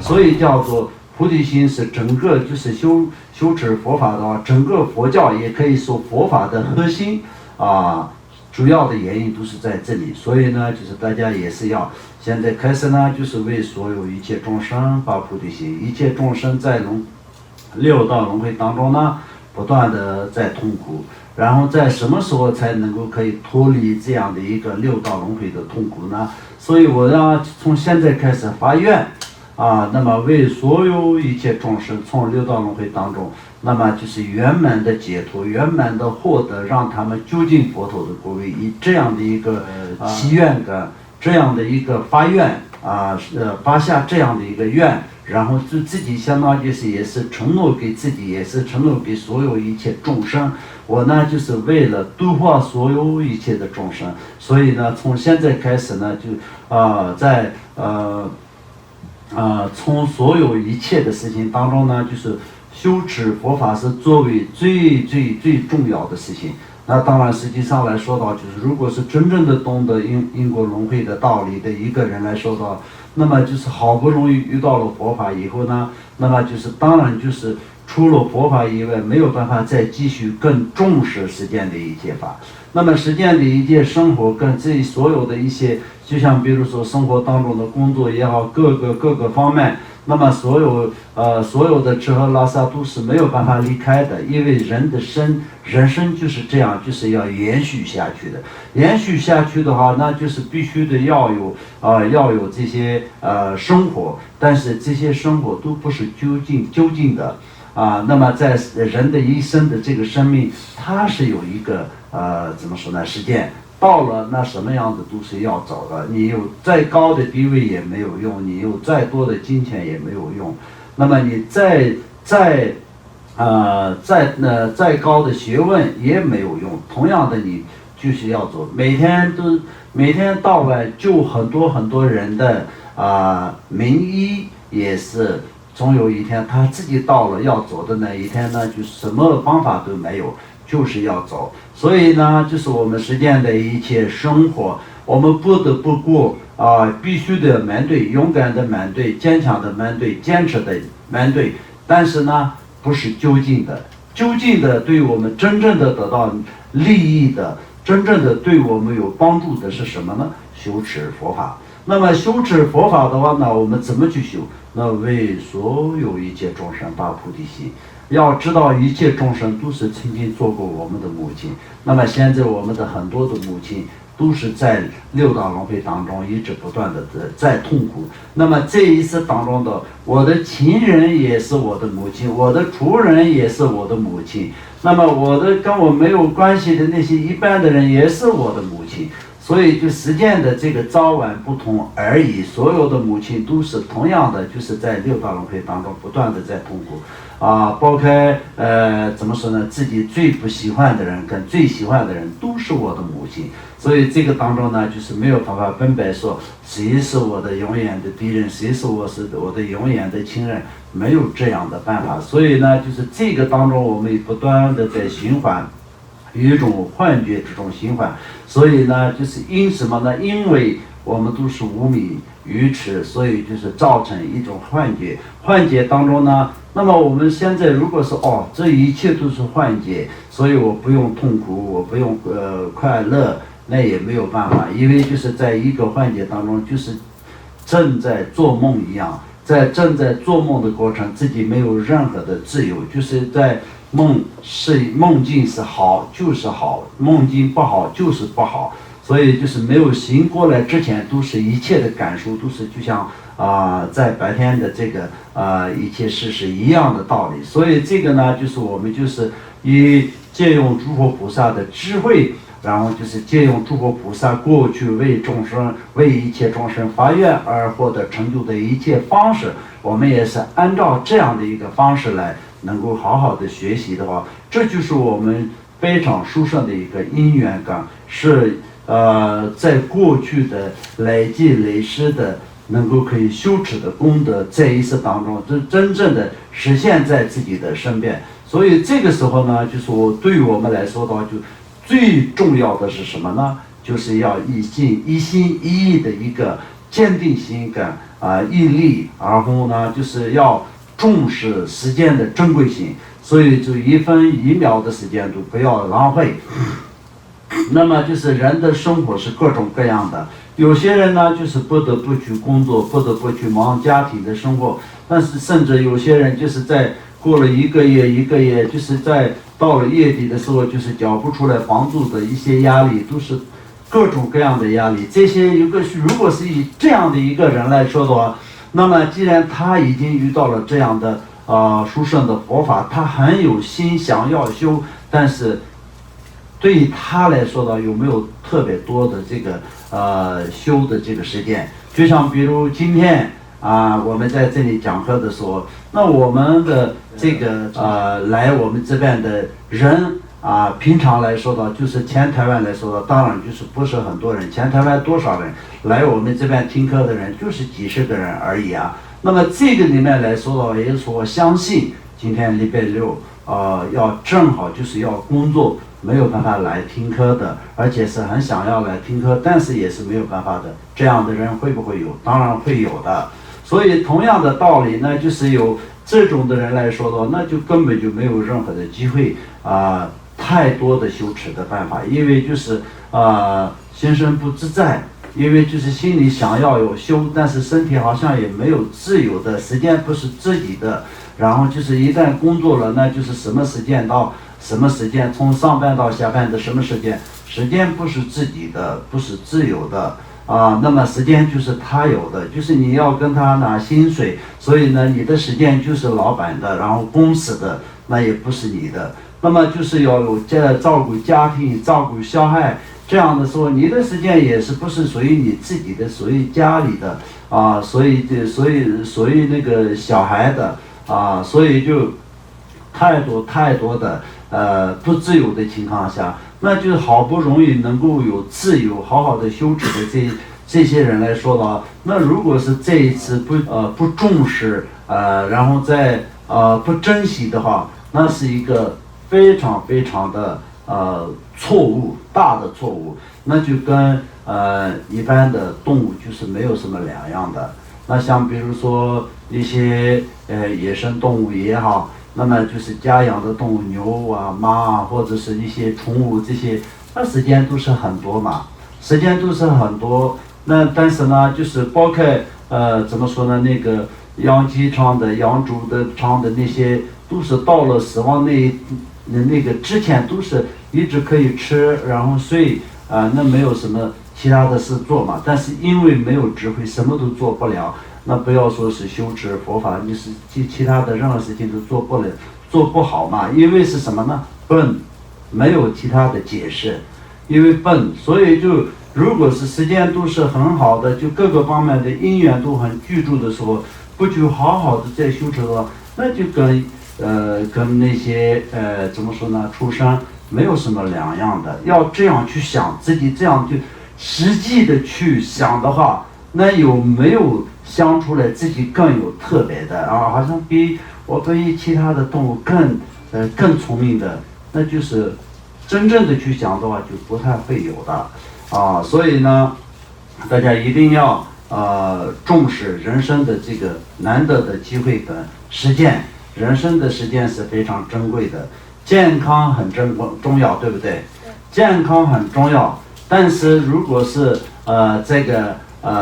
所以叫做菩提心是整个就是修持佛法的话，整个佛教也可以说佛法的核心啊。主要的原因都是在这里，所以呢，就是大家也是要现在开始呢，就是为所有一切众生发菩提心。一切众生在六道轮回当中呢，不断的在痛苦，然后在什么时候才能够可以脱离这样的一个六道轮回的痛苦呢？所以我要从现在开始发愿啊，那么为所有一切众生从六道轮回当中。那么就是圆满的解脱，圆满的获得，让他们究竟佛陀的果位，以这样的一个祈愿感，这样的一个发愿发下这样的一个愿，然后就自己相当于也是承诺给自己，也是承诺给所有一切众生。我呢就是为了度化所有一切的众生，所以呢从现在开始呢就从所有一切的事情当中呢，就是修持佛法是作为最重要的事情。那当然实际上来说到，就是如果是真正的懂得因果轮回的道理的一个人来说到，那么就是好不容易遇到了佛法以后呢，那么就是当然就是除了佛法以外，没有办法再继续更重视实践的一切法。那么实践的一切生活跟这所有的一些，就像比如说生活当中的工作也好，各个方面。那么所有的吃喝拉撒都是没有办法离开的，因为人生就是这样，就是要延续下去的。延续下去的话，那就是必须的要有这些生活，但是这些生活都不是究竟的那么在人的一生的这个生命，它是有一个怎么说呢？实践。到了那什么样子都是要走的，你有再高的地位也没有用，你有再多的金钱也没有用，那么你再高的学问也没有用，同样的你就是要走，每天到晚就很多人的名医也是总有一天他自己到了要走的那一天呢，就什么方法都没有，就是要走。所以呢，就是我们实践的一切生活，我们不得不过必须的面对，勇敢的面对，坚强的面对，坚持的面对。但是呢，不是究竟的对我们真正的得到利益的，真正的对我们有帮助的是什么呢？修持佛法。那么修持佛法的话呢，我们怎么去修？那为所有一切众生发菩提心。要知道一切众生都是曾经做过我们的母亲，那么现在我们的很多的母亲都是在六道轮回当中一直不断的在痛苦。那么这一次当中的我的亲人也是我的母亲，我的仆人也是我的母亲，那么我的跟我没有关系的那些一般的人也是我的母亲。所以就实践的这个早晚不同而已，所有的母亲都是同样的，就是在六道轮回当中不断的在痛苦包开怎么说呢？自己最不喜欢的人跟最喜欢的人都是我的母亲，所以这个当中呢，就是没有办法分别说谁是我的永远的敌人，谁是我的永远的亲人，没有这样的办法。所以呢，就是这个当中我们不断的在循环。有一种幻觉这种循环，所以呢就是因什么呢？因为我们都是无明愚痴，所以就是造成一种幻觉当中呢，那么我们现在如果是这一切都是幻觉，所以我不用痛苦，我不用快乐，那也没有办法，因为就是在一个幻觉当中，就是正在做梦一样，正在做梦的过程，自己没有任何的自由，就是在梦境是好就是好，梦境不好就是不好，所以就是没有醒过来之前，都是一切的感受都是就像在白天的这个一切事是一样的道理。所以这个呢，就是我们就是借用诸佛菩萨的智慧，然后就是借用诸佛菩萨过去为一切众生发愿而获得成就的一切方式，我们也是按照这样的一个方式来能够好好的学习的话，这就是我们非常殊胜的一个因缘感，是在过去的累积累世的能够可以修持的功德，在一次当中真正的实现在自己的身边。所以这个时候呢，就是对于我们来说的话，就最重要的是什么呢？就是要一心一意的一个坚定心跟毅力，然后呢就是要重视时间的珍贵性，所以就1分1秒的时间都不要浪费。那么就是人的生活是各种各样的，有些人呢就是不得不去工作，不得不去忙家庭的生活，但是甚至有些人就是在过了1个月，就是在到了月底的时候，就是缴不出来房租的一些压力，都是各种各样的压力。这些如果是以这样的一个人来说的话，那么既然他已经遇到了这样的殊胜的佛法，他很有心想要修，但是对于他来说呢，有没有特别多的这个修的这个时间？就像比如今天我们在这里讲课的时候，那我们的这个来我们这边的人平常来说的，就是全台湾来说的，当然就是不是很多人，全台湾多少人来我们这边听课的人就是几十个人而已啊。那么这个里面来说的，也就是说我相信今天礼拜6要正好就是要工作，没有办法来听课的，而且是很想要来听课，但是也是没有办法的，这样的人会不会有？当然会有的。所以同样的道理呢，就是有这种的人来说的话，那就根本就没有任何的机会太多的修持的办法，因为就是心生不自在，因为就是心里想要有修，但是身体好像也没有自由的，时间不是自己的，然后就是一旦工作了，那就是什么时间到什么时间，从上班到下班的什么时间，时间不是自己的，不是自由的那么时间就是他有的，就是你要跟他拿薪水，所以呢你的时间就是老板的，然后公司的那也不是你的，那么就是要有照顾家庭，照顾小孩，这样的时候你的时间也是不是属于你自己的，属于家里的所以那个小孩的所以就太多的不自由的情况下，那就好不容易能够有自由好好的修持的这些人来说的，那如果是这一次不重视然后再不珍惜的话，那是一个非常非常的错误，大的错误，那就跟一般的动物就是没有什么两样的。那像比如说一些野生动物也好，那么就是家养的动物，牛马或者是一些宠物这些，那时间都是很多嘛，时间都是很多。那但是呢，就是包括怎么说呢，那个养鸡场的、养猪的场的那些，都是到了死亡那个之前都是一直可以吃，然后睡那没有什么其他的事做嘛。但是因为没有智慧，什么都做不了。那不要说是修持佛法，你是其他的任何事情都做不好嘛。因为是什么呢？笨，没有其他的解释。因为笨，所以就如果是时间都是很好的，就各个方面的因缘都很具足的时候，不就好好的在修持的话，那就跟那些怎么说呢，畜生没有什么两样的。要这样去想，自己这样就实际的去想的话，那有没有想出来自己更有特别的好像比其他的动物更聪明的，那就是真正的去想的话，就不太会有的所以呢，大家一定要重视人生的这个难得的机会跟实践。人生的时间是非常珍贵的，健康很重要，对不对？健康很重要，但是如果是这个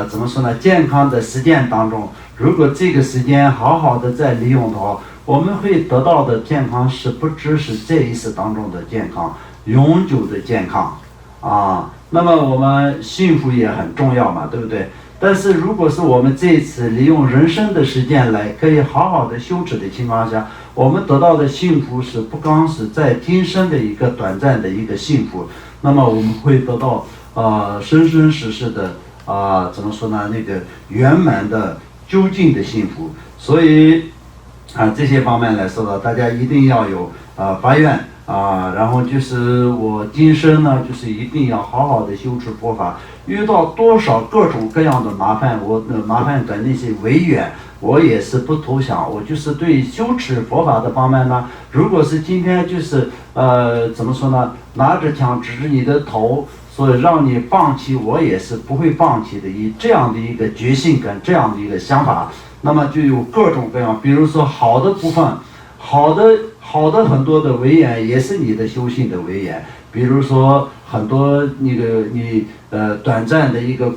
怎么说呢？健康的实践当中，如果这个时间好好的再利用的话，我们会得到的健康是不只是这一世当中的健康，永久的健康那么我们幸福也很重要嘛，对不对？但是如果是我们这一次利用人生的时间来可以好好的修持的情况下，我们得到的幸福是不光是在今生的一个短暂的一个幸福，那么我们会得到生生世世的怎么说呢，那个圆满的究竟的幸福。所以这些方面来说呢，大家一定要有发愿然后就是我今生呢，就是一定要好好的修持佛法。遇到多少各种各样的麻烦，我麻烦跟那些违缘，我也是不投降。我就是对修持佛法的方面呢，如果是今天就是怎么说呢，拿着枪指着你的头，所以让你放弃，我也是不会放弃的，以这样的一个决心跟这样的一个想法，那么就有各种各样，比如说好的部分，好的很多的为言也是你的修行的为言，比如说很多那个你短暂的一个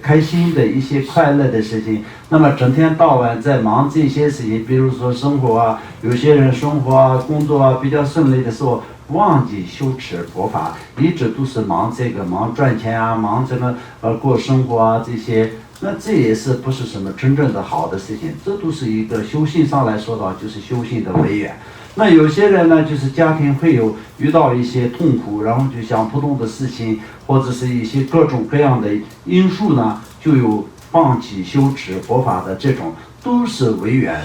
开心的一些快乐的事情，那么整天到晚在忙这些事情，比如说生活啊，有些人生活啊工作啊比较顺利的时候，忘记修持佛法，一直都是忙这个忙赚钱啊，忙这个过生活啊这些，那这也是不是什么真正的好的事情，这都是一个修行上来说的话，就是修行的违缘。那有些人呢，就是家庭会有遇到一些痛苦，然后就想不通的事情，或者是一些各种各样的因素呢，就有放弃修持佛法的这种，都是违缘。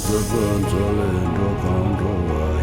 自本作人着空着外